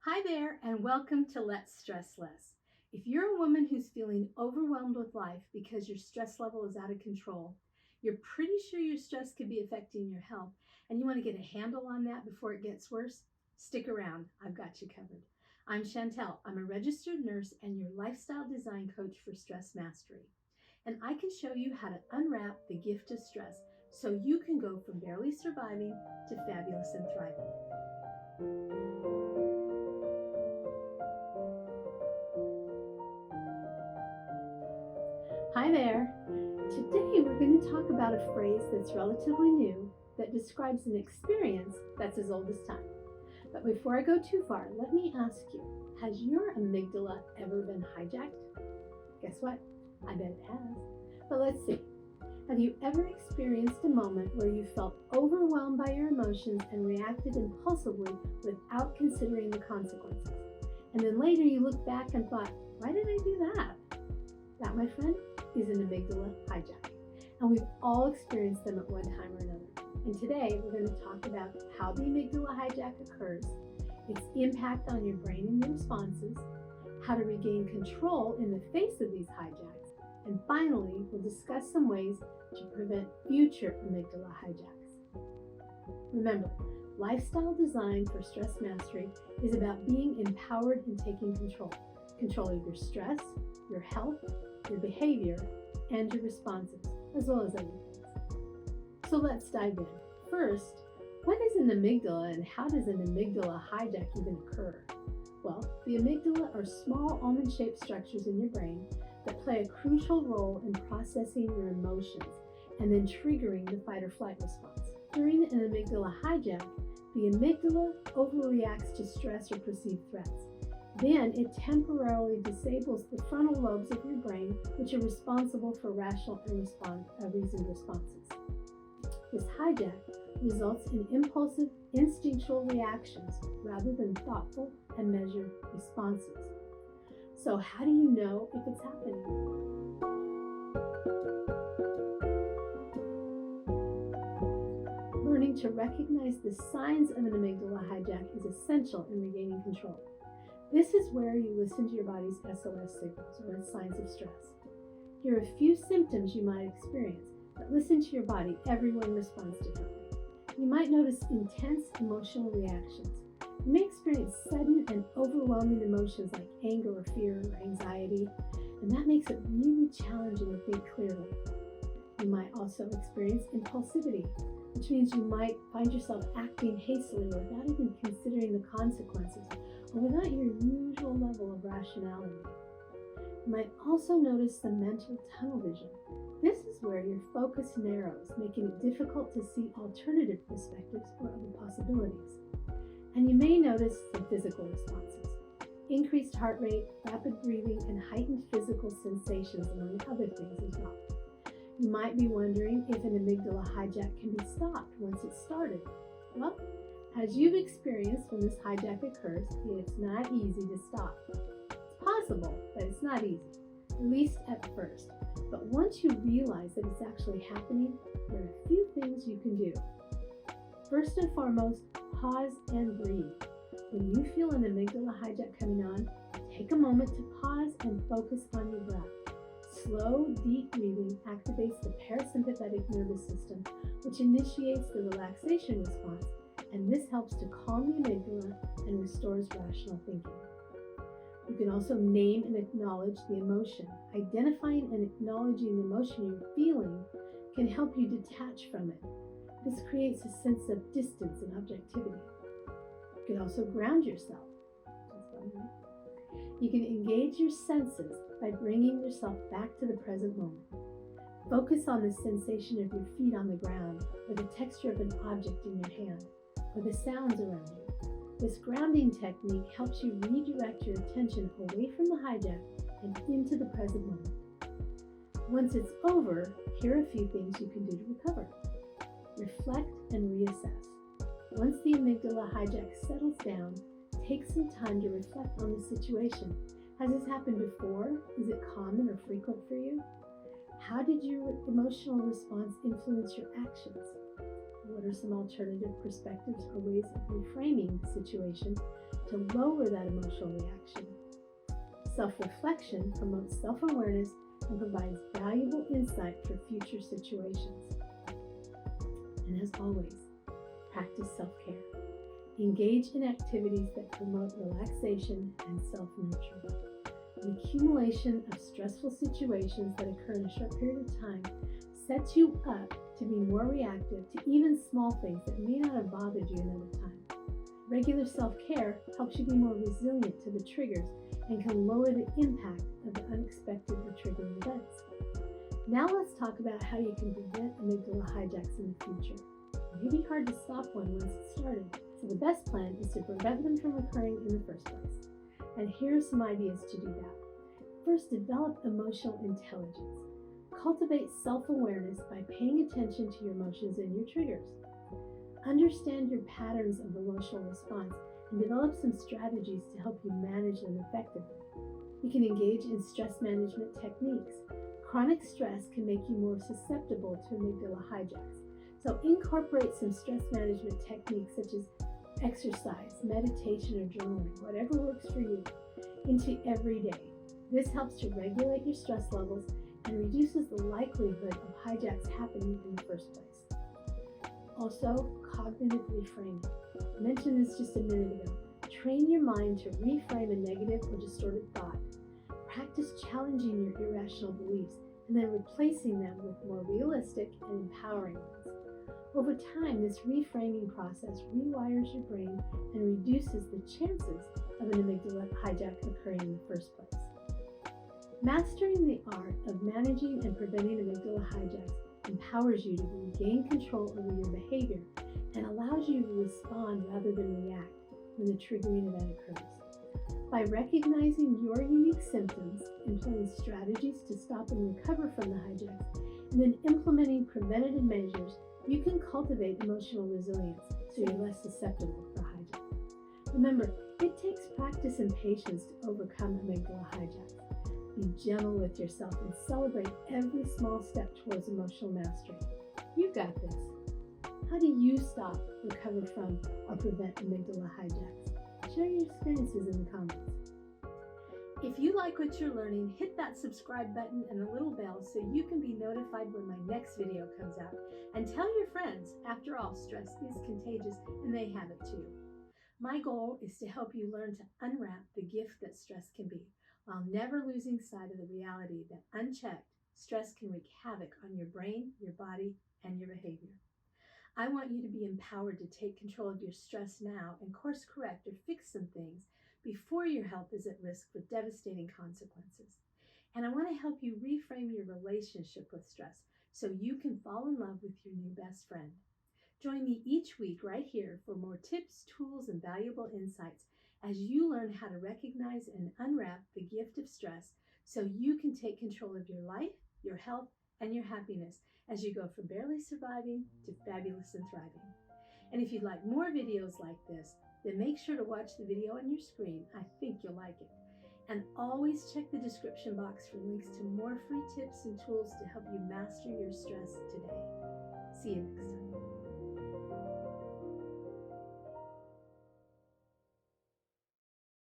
Hi there, and welcome to Let's Stress Less. If you're a woman who's feeling overwhelmed with life because your stress level is out of control, you're pretty sure your stress could be affecting your health, and you want to get a handle on that before it gets worse, stick around. I've got you covered. I'm Chantal. I'm a registered nurse and your lifestyle design coach for stress mastery. And I can show you how to unwrap the gift of stress so you can go from barely surviving to fabulous and thriving. Hi there. Today we're going to talk about a phrase that's relatively new that describes an experience that's as old as time. But before I go too far, let me ask you, has your amygdala ever been hijacked? Guess what? I bet it has. But let's see. Have you ever experienced a moment where you felt overwhelmed by your emotions and reacted impulsively without considering the consequences? And then later you look back and thought, why did I do that? That, my friend, is an amygdala hijack. And we've all experienced them at one time or another. And today we're going to talk about how the amygdala hijack occurs, its impact on your brain and your responses, how to regain control in the face of these hijacks, and finally, we'll discuss some ways to prevent future amygdala hijacks. Remember, lifestyle design for stress mastery is about being empowered and taking control. Control of your stress, your health, your behavior, and your responses, as well as other things. So let's dive in. First, what is an amygdala and how does an amygdala hijack even occur? Well, the amygdala are small almond-shaped structures in your brain that play a crucial role in processing your emotions and then triggering the fight or flight response. During an amygdala hijack, the amygdala overreacts to stress or perceived threats. Then it temporarily disables the frontal lobes of your brain, which are responsible for rational and reasoned responses. This hijack results in impulsive, instinctual reactions rather than thoughtful and measured responses. So how do you know if it's happening? Learning to recognize the signs of an amygdala hijack is essential in regaining control. This is where you listen to your body's SOS signals, or its signs of stress. Here are a few symptoms you might experience, but listen to your body. Everyone responds differently. You might notice intense emotional reactions. You may experience sudden and overwhelming emotions like anger or fear or anxiety, and that makes it really challenging to think clearly. You might also experience impulsivity, which means you might find yourself acting hastily without even considering the consequences, or without your usual level of rationality. You might also notice some mental tunnel vision. This is where your focus narrows, making it difficult to see alternative perspectives or other possibilities. And you may notice some physical responses: increased heart rate, rapid breathing, and heightened physical sensations, among other things as well. You might be wondering if an amygdala hijack can be stopped once it's started. Well, as you've experienced when this hijack occurs, it's not easy to stop. It's possible, but it's not easy, at least at first. But once you realize that it's actually happening, there are a few things you can do. First and foremost, pause and breathe. When you feel an amygdala hijack coming on, take a moment to pause and focus on your breath. Slow, deep breathing activates the parasympathetic nervous system, which initiates the relaxation response, and this helps to calm the amygdala and restores rational thinking. You can also name and acknowledge the emotion. Identifying and acknowledging the emotion you're feeling can help you detach from it. This creates a sense of distance and objectivity. You can also ground yourself. You can engage your senses by bringing yourself back to the present moment. Focus on the sensation of your feet on the ground, or the texture of an object in your hand, or the sounds around you. This grounding technique helps you redirect your attention away from the hijack and into the present moment. Once it's over, here are a few things you can do to recover. Reflect and reassess. Once the amygdala hijack settles down, take some time to reflect on the situation. Has this happened before? Is it common or frequent for you? How did your emotional response influence your actions? What are some alternative perspectives or ways of reframing the situation to lower that emotional reaction? Self-reflection promotes self-awareness and provides valuable insight for future situations. And as always, practice self-care. Engage in activities that promote relaxation and self-nurture. The accumulation of stressful situations that occur in a short period of time sets you up to be more reactive to even small things that may not have bothered you another time. Regular self-care helps you be more resilient to the triggers and can lower the impact of the unexpected or triggering events. Now let's talk about how you can prevent amygdala hijacks in the future. It may be hard to stop one once it's started, so the best plan is to prevent them from occurring in the first place. And here are some ideas to do that. First, develop emotional intelligence. Cultivate self-awareness by paying attention to your emotions and your triggers. Understand your patterns of emotional response and develop some strategies to help you manage them effectively. You can engage in stress management techniques. Chronic stress can make you more susceptible to amygdala hijacks. So incorporate some stress management techniques such as exercise, meditation, or journaling, whatever works for you, into every day. This helps to regulate your stress levels and reduces the likelihood of hijacks happening in the first place. Also, cognitive reframing. I mentioned this just a minute ago. Train your mind to reframe a negative or distorted thought. Practice challenging your irrational beliefs and then replacing them with more realistic and empowering ones. Over time, this reframing process rewires your brain and reduces the chances of an amygdala hijack occurring in the first place. Mastering the art of managing and preventing amygdala hijacks empowers you to regain control over your behavior and allows you to respond rather than react when the triggering event occurs. By recognizing your unique symptoms, employing strategies to stop and recover from the hijacks, and then implementing preventative measures, you can cultivate emotional resilience so you're less susceptible for hijack. Remember, it takes practice and patience to overcome amygdala hijacks. Be gentle with yourself and celebrate every small step towards emotional mastery. You got this. How do you stop, recover from, or prevent amygdala hijacks? Share your experiences in the comments. If you like what you're learning, hit that subscribe button and a little bell so you can be notified when my next video comes out. And tell your friends, after all, stress is contagious and they have it too. My goal is to help you learn to unwrap the gift that stress can be, while never losing sight of the reality that unchecked, stress can wreak havoc on your brain, your body, and your behavior. I want you to be empowered to take control of your stress now and course correct or fix some things before your health is at risk with devastating consequences. And I want to help you reframe your relationship with stress so you can fall in love with your new best friend. Join me each week right here for more tips, tools, and valuable insights as you learn how to recognize and unwrap the gift of stress so you can take control of your life, your health, and your happiness as you go from barely surviving to fabulous and thriving. And if you'd like more videos like this, then make sure to watch the video on your screen. I think you'll like it. And always check the description box for links to more free tips and tools to help you master your stress today. See you next time.